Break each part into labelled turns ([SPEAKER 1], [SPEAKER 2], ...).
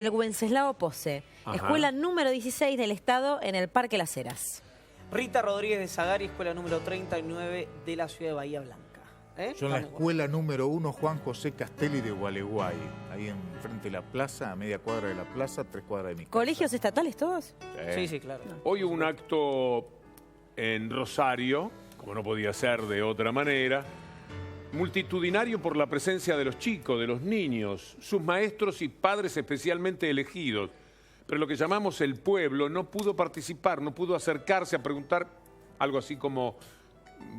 [SPEAKER 1] El Wenceslao Posse, escuela número 16 del Estado en el Parque Las Heras.
[SPEAKER 2] Rita Rodríguez de Zagari, escuela número 39 de la ciudad de Bahía Blanca.
[SPEAKER 3] Yo en la escuela número 1, Juan José Castelli de Gualeguay, ahí enfrente de la plaza, a media cuadra de la plaza, 3 cuadras de mi casa.
[SPEAKER 1] ¿Colegios estatales todos?
[SPEAKER 2] Sí, claro.
[SPEAKER 4] Hoy hubo un acto en Rosario, como no podía ser de otra manera, multitudinario por la presencia de los chicos, de los niños, sus maestros y padres especialmente elegidos. Pero lo que llamamos el pueblo no pudo participar, no pudo acercarse a preguntar algo así como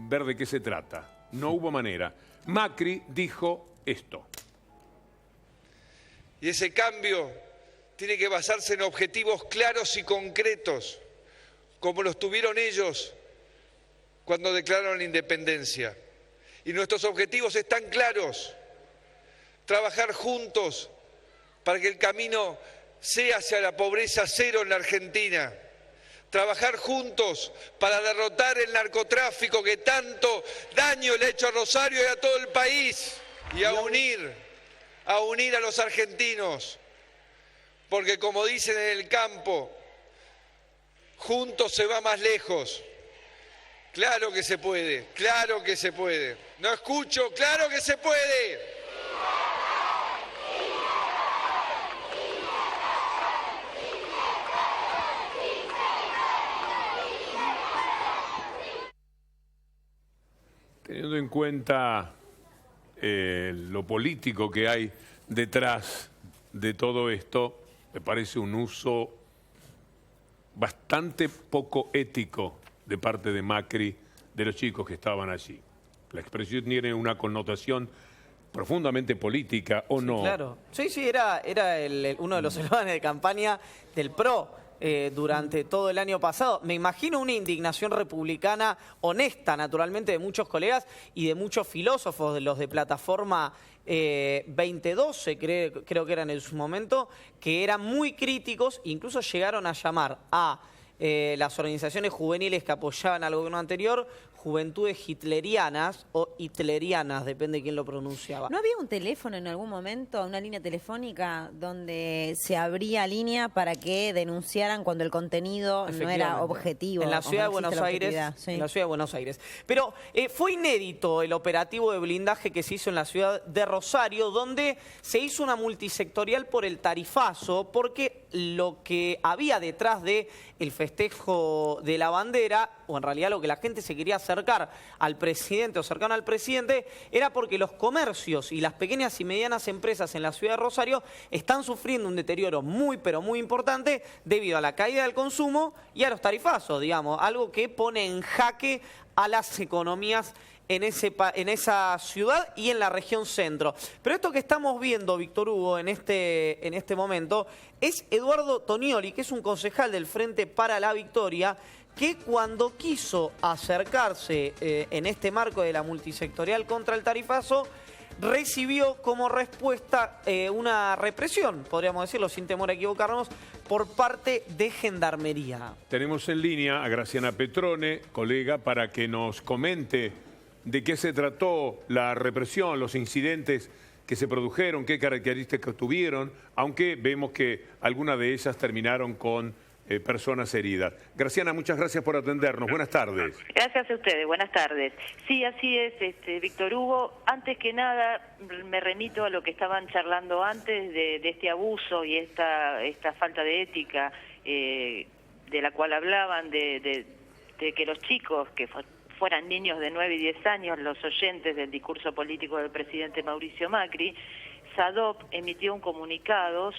[SPEAKER 4] ver de qué se trata. No hubo manera. Macri dijo esto.
[SPEAKER 5] Y ese cambio tiene que basarse en objetivos claros y concretos, como los tuvieron ellos cuando declararon la independencia. Y nuestros objetivos están claros: trabajar juntos para que el camino sea hacia la pobreza cero en la Argentina. Trabajar juntos para derrotar el narcotráfico que tanto daño le ha hecho a Rosario y a todo el país. Y a unir a los argentinos. Porque como dicen en el campo, juntos se va más lejos. Claro que se puede, claro que se puede. No escucho, claro que se puede.
[SPEAKER 4] Teniendo en cuenta lo político que hay detrás de todo esto, me parece un uso bastante poco ético de parte de Macri de los chicos que estaban allí. La expresión tiene una connotación profundamente política, ¿o no?
[SPEAKER 2] Claro. Sí, era uno de los eslóganes de campaña del PRO. Durante todo el año pasado. Me imagino una indignación republicana honesta, naturalmente, de muchos colegas y de muchos filósofos, de los de Plataforma 2012, creo que eran en su momento, que eran muy críticos, incluso llegaron a llamar a las organizaciones juveniles que apoyaban al gobierno anterior juventudes hitlerianas o hitlerianas, depende de quién lo pronunciaba.
[SPEAKER 1] ¿No había un teléfono en algún momento, una línea telefónica donde se abría línea para que denunciaran cuando el contenido no era objetivo?
[SPEAKER 2] En la ciudad de Buenos Aires, sí. En la ciudad de Buenos Aires. Pero fue inédito el operativo de blindaje que se hizo en la ciudad de Rosario, donde se hizo una multisectorial por el tarifazo, porque lo que había detrás de el festejo de la bandera, o en realidad lo que la gente se quería acercar al presidente o cercano al presidente, era porque los comercios y las pequeñas y medianas empresas en la ciudad de Rosario están sufriendo un deterioro muy, pero muy importante debido a la caída del consumo y a los tarifazos, digamos, algo que pone en jaque a las economías en esa ciudad y en la región centro. Pero esto que estamos viendo, Víctor Hugo, en este momento, es Eduardo Tonioli, que es un concejal del Frente para la Victoria, que cuando quiso acercarse en este marco de la multisectorial contra el tarifazo, recibió como respuesta una represión, podríamos decirlo sin temor a equivocarnos, por parte de Gendarmería.
[SPEAKER 4] Tenemos en línea a Graciana Petrone, colega, para que nos comente de qué se trató la represión, los incidentes que se produjeron, qué características tuvieron, aunque vemos que algunas de ellas terminaron con personas heridas. Graciana, muchas gracias por atendernos. Buenas tardes.
[SPEAKER 6] Gracias a ustedes. Buenas tardes. Sí, así es, Víctor Hugo. Antes que nada, me remito a lo que estaban charlando antes de este abuso y esta falta de ética de la cual hablaban, de que los chicos que fueran niños de 9 y 10 años, los oyentes del discurso político del presidente Mauricio Macri. SADOP emitió un comunicado,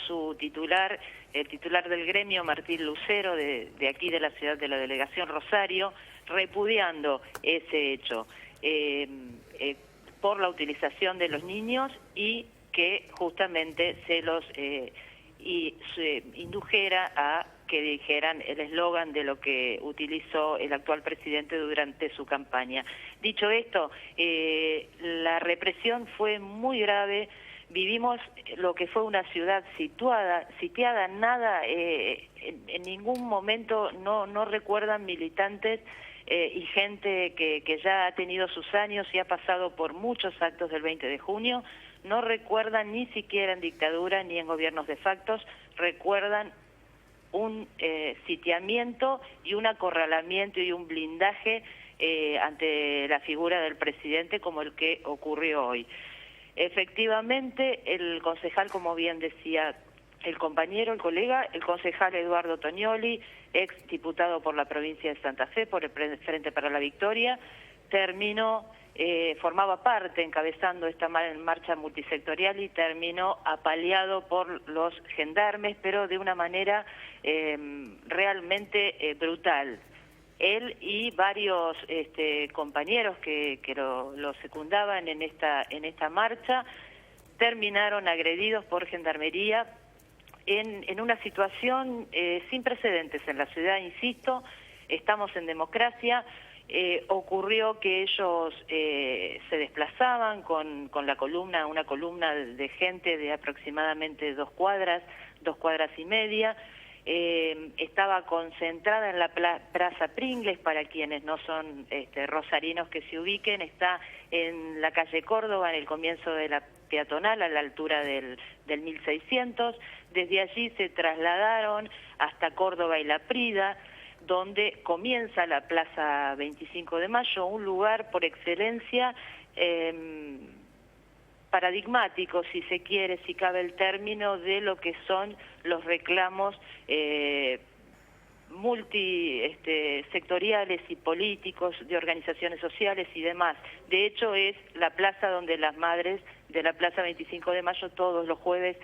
[SPEAKER 6] el titular del gremio, Martín Lucero, de aquí de la ciudad de la delegación Rosario, repudiando ese hecho por la utilización de los niños y que justamente se los indujera a que dijeran el eslogan de lo que utilizó el actual presidente durante su campaña. Dicho esto, la represión fue muy grave. Vivimos lo que fue una ciudad sitiada, nada, en ningún momento no recuerdan militantes y gente que ya ha tenido sus años y ha pasado por muchos actos del 20 de junio, no recuerdan ni siquiera en dictadura ni en gobiernos de facto, recuerdan un sitiamiento y un acorralamiento y un blindaje ante la figura del presidente como el que ocurrió hoy. Efectivamente, el concejal, como bien decía el compañero, el colega, el concejal Eduardo Tognoli, ex diputado por la provincia de Santa Fe, por el Frente para la Victoria, formaba parte encabezando esta marcha multisectorial y terminó apaleado por los gendarmes, pero de una manera realmente brutal. Él y varios compañeros que lo secundaban en esta marcha terminaron agredidos por gendarmería en una situación sin precedentes en la ciudad, insisto. Estamos en democracia. Ocurrió que ellos se desplazaban con una columna de gente de aproximadamente 2 cuadras y media. Estaba concentrada en la Plaza Pringles, para quienes no son rosarinos que se ubiquen, está en la calle Córdoba, en el comienzo de la peatonal, a la altura del 1600. Desde allí se trasladaron hasta Córdoba y La Prida, donde comienza la Plaza 25 de Mayo, un lugar por excelencia paradigmático, si se quiere, si cabe el término, de lo que son los reclamos sectoriales y políticos de organizaciones sociales y demás. De hecho, es la plaza donde las madres de la Plaza 25 de Mayo todos los jueves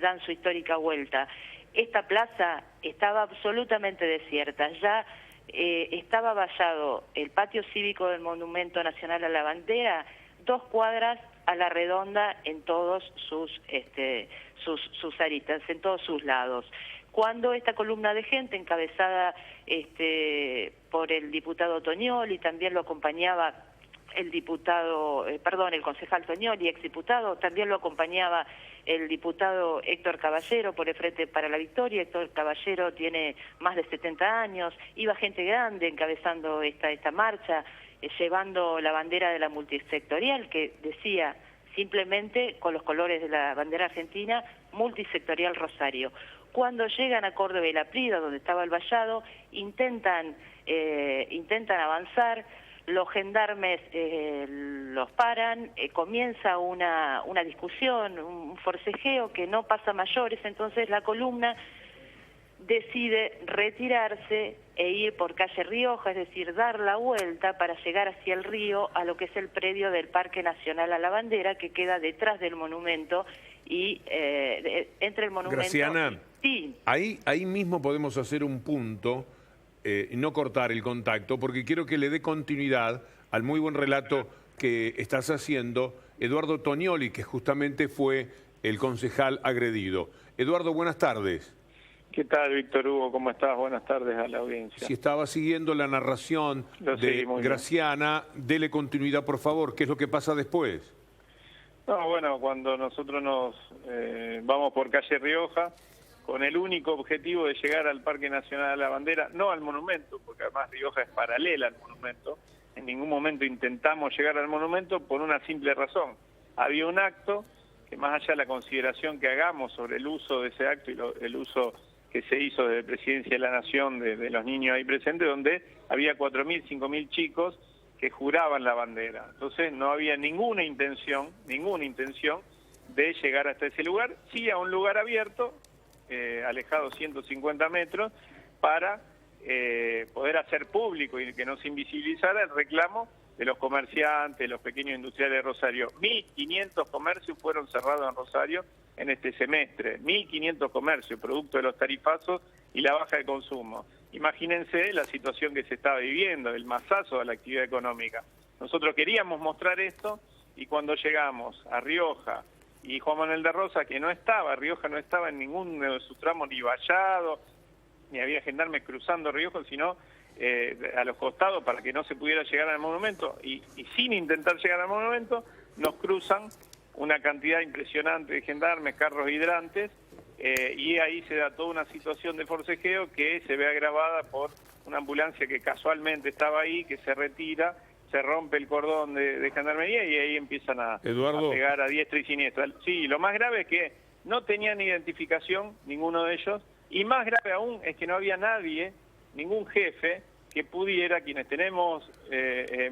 [SPEAKER 6] dan su histórica vuelta. Esta plaza estaba absolutamente desierta, ya estaba vallado el patio cívico del Monumento Nacional a la Bandera, 2 cuadras a la redonda en todos sus aristas, en todos sus lados. Cuando esta columna de gente encabezada por el diputado Tognoli, también lo acompañaba el concejal Tognoli, exdiputado, también lo acompañaba el diputado Héctor Caballero por el Frente para la Victoria. Héctor Caballero tiene más de 70 años, iba gente grande encabezando esta marcha, llevando la bandera de la multisectorial, que decía simplemente con los colores de la bandera argentina, multisectorial Rosario. Cuando llegan a Córdoba y La Prida, donde estaba el vallado, intentan avanzar. Los gendarmes los paran, comienza una discusión, un forcejeo que no pasa a mayores. Entonces la columna decide retirarse e ir por calle Rioja, es decir, dar la vuelta para llegar hacia el río, a lo que es el predio del Parque Nacional a la Bandera, que queda detrás del monumento y entre el monumento...
[SPEAKER 4] Graciana,
[SPEAKER 6] sí.
[SPEAKER 4] Ahí mismo podemos hacer un punto, no cortar el contacto, porque quiero que le dé continuidad al muy buen relato que estás haciendo Eduardo Tognoli, que justamente fue el concejal agredido. Eduardo, buenas tardes.
[SPEAKER 7] ¿Qué tal, Víctor Hugo? ¿Cómo estás? Buenas tardes a la audiencia.
[SPEAKER 4] Si estaba siguiendo la narración de Graciana, dele continuidad, por favor. ¿Qué es lo que pasa después?
[SPEAKER 7] No, bueno, cuando nosotros nos vamos por calle Rioja, con el único objetivo de llegar al Parque Nacional de la Bandera, no al monumento, porque además Rioja es paralela al monumento. En ningún momento intentamos llegar al monumento por una simple razón. Había un acto que, más allá de la consideración que hagamos sobre el uso de ese acto y el uso que se hizo desde Presidencia de la Nación de los niños ahí presentes, donde había 4.000, 5.000 chicos que juraban la bandera. Entonces no había ninguna intención de llegar hasta ese lugar, sí a un lugar abierto, alejado 150 metros, para poder hacer público y que no se invisibilizara el reclamo de los comerciantes, los pequeños industriales de Rosario. 1.500 comercios fueron cerrados en Rosario en este semestre, 1.500 comercios, producto de los tarifazos y la baja de consumo. Imagínense la situación que se estaba viviendo, el masazo a la actividad económica. Nosotros queríamos mostrar esto y cuando llegamos a Rioja y Juan Manuel de Rosas, que no estaba, Rioja no estaba en ninguno de sus tramos ni vallado, ni había gendarmes cruzando Rioja, sino a los costados para que no se pudiera llegar al monumento, y sin intentar llegar al monumento nos cruzan una cantidad impresionante de gendarmes, carros hidrantes, y ahí se da toda una situación de forcejeo que se ve agravada por una ambulancia que casualmente estaba ahí, que se retira se rompe el cordón de gendarmería y ahí empiezan a pegar a diestra y siniestra. Sí, lo más grave es que no tenían identificación, ninguno de ellos, y más grave aún es que no había nadie, ningún jefe, que pudiera, quienes tenemos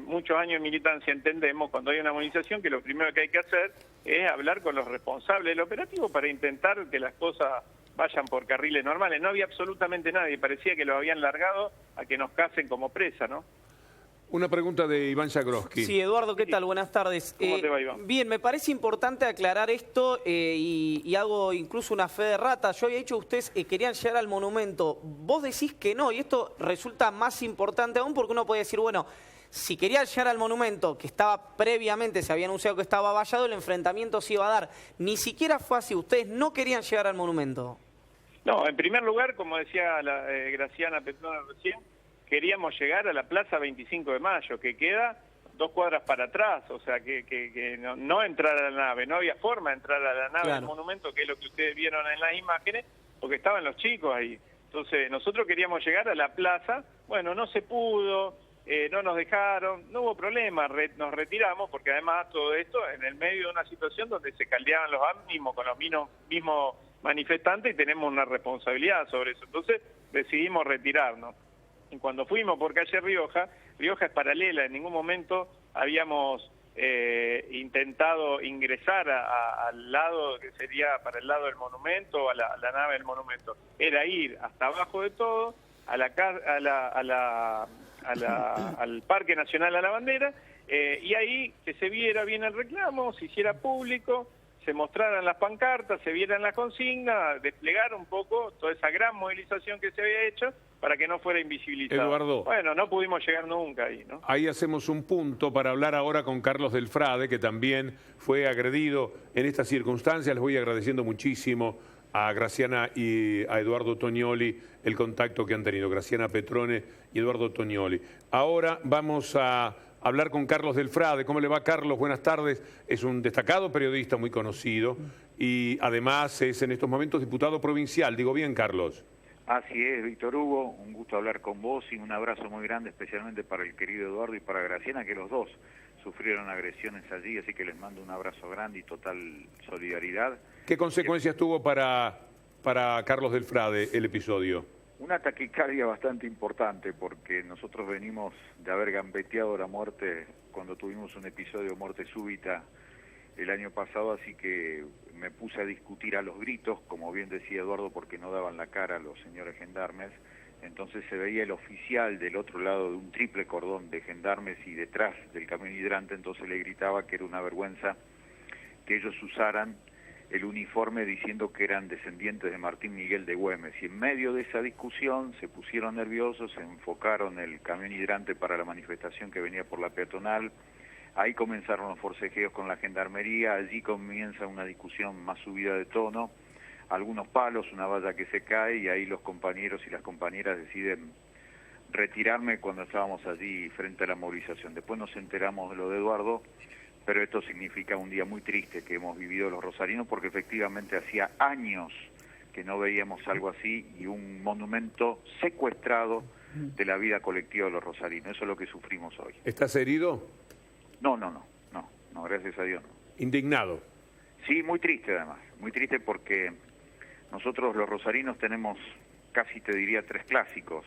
[SPEAKER 7] muchos años de militancia, entendemos cuando hay una movilización que lo primero que hay que hacer es hablar con los responsables del operativo para intentar que las cosas vayan por carriles normales. No había absolutamente nadie, parecía que lo habían largado a que nos casen como presa, ¿no?
[SPEAKER 4] Una pregunta de Iván Jagroski.
[SPEAKER 2] Sí, Eduardo, ¿qué tal? Buenas tardes.
[SPEAKER 7] ¿Cómo te va, Iván?
[SPEAKER 2] Bien, me parece importante aclarar esto y hago incluso una fe de rata. Yo había dicho que ustedes querían llegar al monumento. Vos decís que no, y esto resulta más importante aún porque uno puede decir, bueno, si querían llegar al monumento, que estaba previamente, se había anunciado que estaba vallado, el enfrentamiento se iba a dar. Ni siquiera fue así, ustedes no querían llegar al monumento.
[SPEAKER 7] No, en primer lugar, como decía Graciana Petrone recién, queríamos llegar a la Plaza 25 de Mayo, que queda 2 cuadras para atrás, o sea, que no entrar a la nave, no había forma de entrar a la nave del monumento, que es lo que ustedes vieron en las imágenes, porque estaban los chicos ahí. Entonces, nosotros queríamos llegar a la plaza, bueno, no se pudo, no nos dejaron, no hubo problema, nos retiramos, porque además todo esto en el medio de una situación donde se caldeaban los ánimos con los mismos manifestantes y tenemos una responsabilidad sobre eso. Entonces, decidimos retirarnos. Y cuando fuimos por calle Rioja, Rioja es paralela, en ningún momento habíamos intentado ingresar al lado, que sería para el lado del monumento, o a la nave del monumento. Era ir hasta abajo de todo, al Parque Nacional a la Bandera, y ahí que se viera bien el reclamo, se hiciera público, se mostraran las pancartas, se vieran las consignas, desplegar un poco toda esa gran movilización que se había hecho para que no fuera invisibilizado.
[SPEAKER 4] Eduardo.
[SPEAKER 7] Bueno, no pudimos llegar nunca ahí, ¿no?
[SPEAKER 4] Ahí hacemos un punto para hablar ahora con Carlos del Frade, que también fue agredido en estas circunstancias. Les voy agradeciendo muchísimo a Graciana y a Eduardo Tognoli el contacto que han tenido, Graciana Petrone y Eduardo Tognoli. Ahora vamos a hablar con Carlos del Frade. ¿Cómo le va, Carlos? Buenas tardes. Es un destacado periodista muy conocido y además es en estos momentos diputado provincial. ¿Digo bien, Carlos?
[SPEAKER 8] Así es, Víctor Hugo. Un gusto hablar con vos y un abrazo muy grande, especialmente para el querido Eduardo y para Graciana, que los dos sufrieron agresiones allí, así que les mando un abrazo grande y total solidaridad.
[SPEAKER 4] ¿Qué consecuencias tuvo para Carlos del Frade el episodio?
[SPEAKER 8] Una taquicardia bastante importante, porque nosotros venimos de haber gambeteado la muerte cuando tuvimos un episodio de muerte súbita el año pasado, así que me puse a discutir a los gritos, como bien decía Eduardo, porque no daban la cara a los señores gendarmes. Entonces se veía el oficial del otro lado de un triple cordón de gendarmes y detrás del camión hidrante, entonces le gritaba que era una vergüenza que ellos usaran el uniforme diciendo que eran descendientes de Martín Miguel de Güemes. Y en medio de esa discusión se pusieron nerviosos, se enfocaron el camión hidrante para la manifestación que venía por la peatonal. Ahí comenzaron los forcejeos con la gendarmería, allí comienza una discusión más subida de tono, algunos palos, una valla que se cae y ahí los compañeros y las compañeras deciden retirarme cuando estábamos allí frente a la movilización. Después nos enteramos de lo de Eduardo, pero esto significa un día muy triste que hemos vivido los rosarinos, porque efectivamente hacía años que no veíamos algo así y un monumento secuestrado de la vida colectiva de los rosarinos. Eso es lo que sufrimos hoy.
[SPEAKER 4] ¿Estás herido?
[SPEAKER 8] No, gracias a Dios no.
[SPEAKER 4] ¿Indignado?
[SPEAKER 8] Sí, muy triste además, muy triste porque nosotros los rosarinos tenemos casi, te diría, 3 clásicos.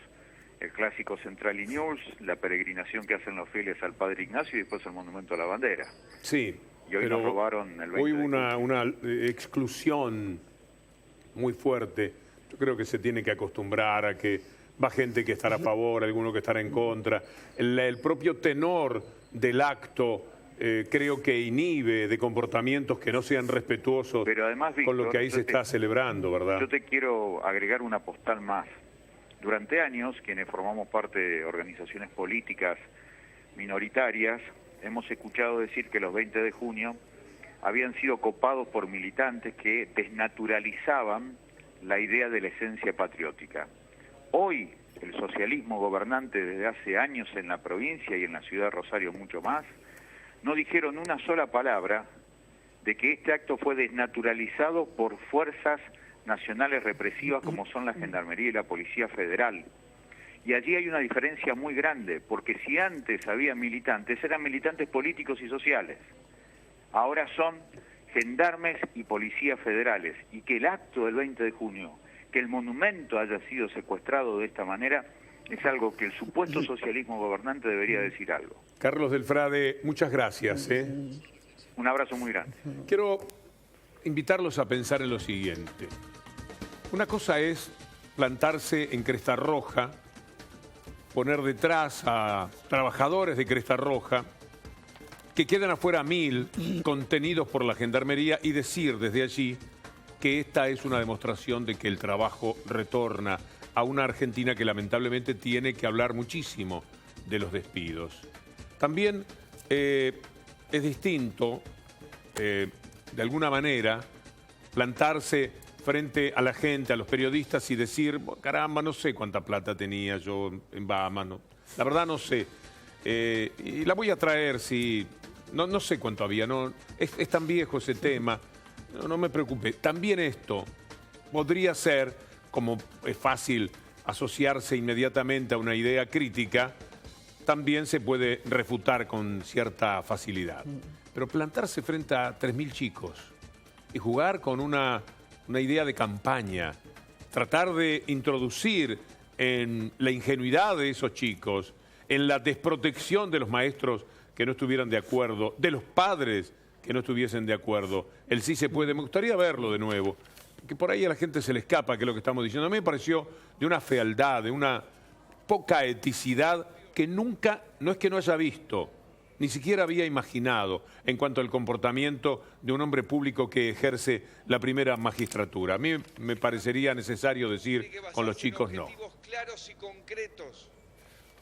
[SPEAKER 8] El clásico Central y News, la peregrinación que hacen los fieles al Padre Ignacio y después el Monumento a la Bandera.
[SPEAKER 4] Sí.
[SPEAKER 8] Y hoy nos robaron el 20
[SPEAKER 4] hoy hubo una exclusión muy fuerte. Yo creo que se tiene que acostumbrar a que va gente que estará a favor, alguno que estará en contra. El propio tenor del acto creo que inhibe de comportamientos que no sean respetuosos.
[SPEAKER 8] Pero además, Víctor,
[SPEAKER 4] con lo que ahí se está celebrando, ¿verdad?
[SPEAKER 8] Yo te quiero agregar una postal más. Durante años, quienes formamos parte de organizaciones políticas minoritarias, hemos escuchado decir que los 20 de junio habían sido copados por militantes que desnaturalizaban la idea de la esencia patriótica. Hoy, el socialismo gobernante desde hace años en la provincia y en la ciudad de Rosario mucho más, no dijeron una sola palabra de que este acto fue desnaturalizado por fuerzas nacionales represivas como son la Gendarmería y la Policía Federal. Y allí hay una diferencia muy grande, porque si antes había militantes, eran militantes políticos y sociales. Ahora son gendarmes y policías federales. Y que el acto del 20 de junio, que el monumento haya sido secuestrado de esta manera, es algo que el supuesto socialismo gobernante debería decir algo.
[SPEAKER 4] Carlos del Frade, muchas gracias.
[SPEAKER 8] Un abrazo muy grande.
[SPEAKER 4] Quiero invitarlos a pensar en lo siguiente. Una cosa es plantarse en Cresta Roja, poner detrás a trabajadores de Cresta Roja, que quedan afuera 1000, contenidos por la Gendarmería, y decir desde allí que esta es una demostración de que el trabajo retorna a una Argentina que lamentablemente tiene que hablar muchísimo de los despidos. También es distinto, de alguna manera, plantarse frente a la gente, a los periodistas y decir, caramba, no sé cuánta plata tenía yo en Bahamas, no. La verdad no sé. Y la voy a traer si... No sé cuánto había, no, es tan viejo ese tema, no me preocupe. También esto podría ser, como es fácil asociarse inmediatamente a una idea crítica, también se puede refutar con cierta facilidad. Pero plantarse frente a 3.000 chicos y jugar con una idea de campaña, tratar de introducir en la ingenuidad de esos chicos, en la desprotección de los maestros que no estuvieran de acuerdo, de los padres que no estuviesen de acuerdo, el sí se puede. Me gustaría verlo de nuevo, que por ahí a la gente se le escapa, que es lo que estamos diciendo. A mí me pareció de una fealdad, de una poca eticidad que nunca, no es que no haya visto, ni siquiera había imaginado en cuanto al comportamiento de un hombre público que ejerce la primera magistratura. A mí me parecería necesario decir, con los chicos no.
[SPEAKER 5] Objetivos claros y concretos,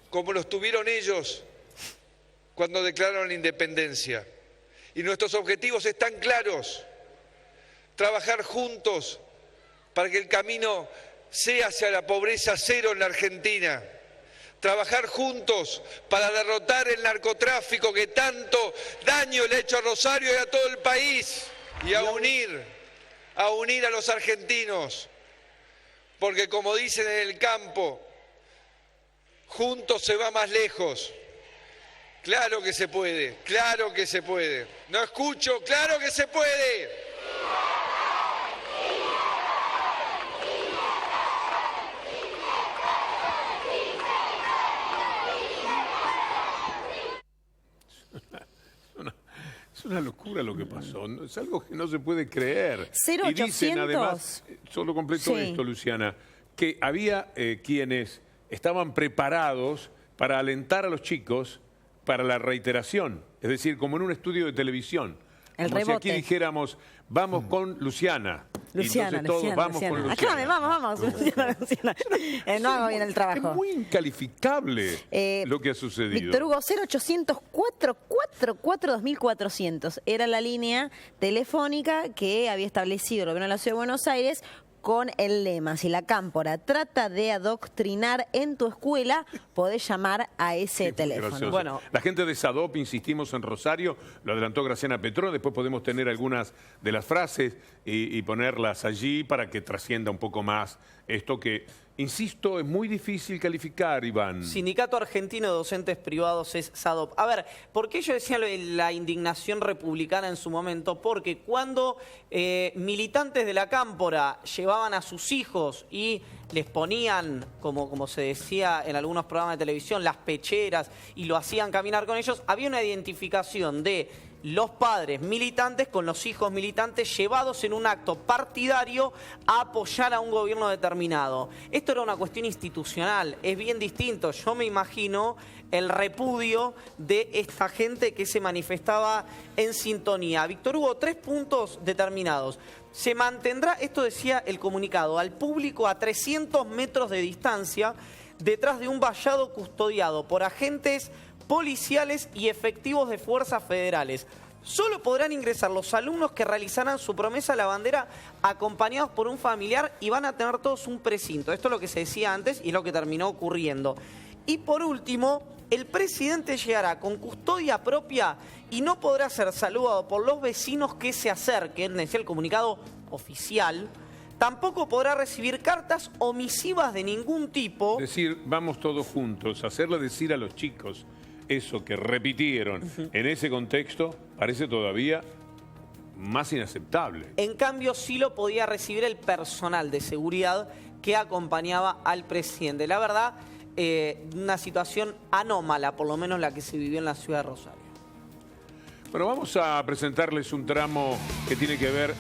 [SPEAKER 5] como los tuvieron ellos cuando declararon la independencia. Y nuestros objetivos están claros: trabajar juntos para que el camino sea hacia la pobreza cero en la Argentina. Trabajar juntos para derrotar el narcotráfico que tanto daño le ha hecho a Rosario y a todo el país. Y a unir a los argentinos. Porque como dicen en el campo, juntos se va más lejos. Claro que se puede, claro que se puede. No escucho, claro que se puede.
[SPEAKER 4] Es una locura lo que pasó, es algo que no se puede creer.
[SPEAKER 1] 0800.
[SPEAKER 4] Y dicen además, solo completo esto, Luciana, que había quienes estaban preparados para alentar a los chicos para la reiteración, es decir, como en un estudio de televisión.
[SPEAKER 1] El
[SPEAKER 4] como
[SPEAKER 1] rebote.
[SPEAKER 4] si aquí dijéramos, vamos con Luciana.
[SPEAKER 1] Luciana,
[SPEAKER 4] entonces todos vamos con Luciana.
[SPEAKER 1] Aclame, vamos, Luciana. No hago bien el trabajo.
[SPEAKER 4] Es muy incalificable lo que ha sucedido.
[SPEAKER 1] Víctor Hugo, 0800 444 2400 era la línea telefónica que había establecido el gobierno de la Ciudad de Buenos Aires con el lema: si la cámpora trata de adoctrinar en tu escuela, podés llamar a ese teléfono.
[SPEAKER 2] Bueno,
[SPEAKER 4] la gente de SADOP, insistimos, en Rosario, lo adelantó Graciana Petrón, después podemos tener algunas de las frases y ponerlas allí para que trascienda un poco más esto que, insisto, es muy difícil calificar, Iván.
[SPEAKER 2] Sindicato Argentino de Docentes Privados es SADOP. A ver, ¿por qué yo decía la indignación republicana en su momento? Porque cuando militantes de la cámpora llevaban a sus hijos y les ponían, como se decía en algunos programas de televisión, las pecheras y lo hacían caminar con ellos, había una identificación de los padres militantes con los hijos militantes llevados en un acto partidario a apoyar a un gobierno determinado. Esto era una cuestión institucional, es bien distinto. Yo me imagino el repudio de esta gente que se manifestaba en sintonía. Víctor Hugo, 3 puntos determinados. Se mantendrá, esto decía el comunicado, al público a 300 metros de distancia detrás de un vallado custodiado por agentes policiales y efectivos de fuerzas federales. Solo podrán ingresar los alumnos que realizarán su promesa a la bandera acompañados por un familiar y van a tener todos un precinto. Esto es lo que se decía antes y es lo que terminó ocurriendo. Y por último, el presidente llegará con custodia propia y no podrá ser saludado por los vecinos que se acerquen, decía el comunicado oficial, Tampoco podrá recibir cartas o misivas de ningún tipo.
[SPEAKER 4] Decir, vamos todos juntos, hacerle decir a los chicos eso que repitieron en ese contexto, parece todavía más inaceptable.
[SPEAKER 2] En cambio, sí lo podía recibir el personal de seguridad que acompañaba al presidente. La verdad, una situación anómala, por lo menos la que se vivió en la ciudad de Rosario.
[SPEAKER 4] Bueno, vamos a presentarles un tramo que tiene que ver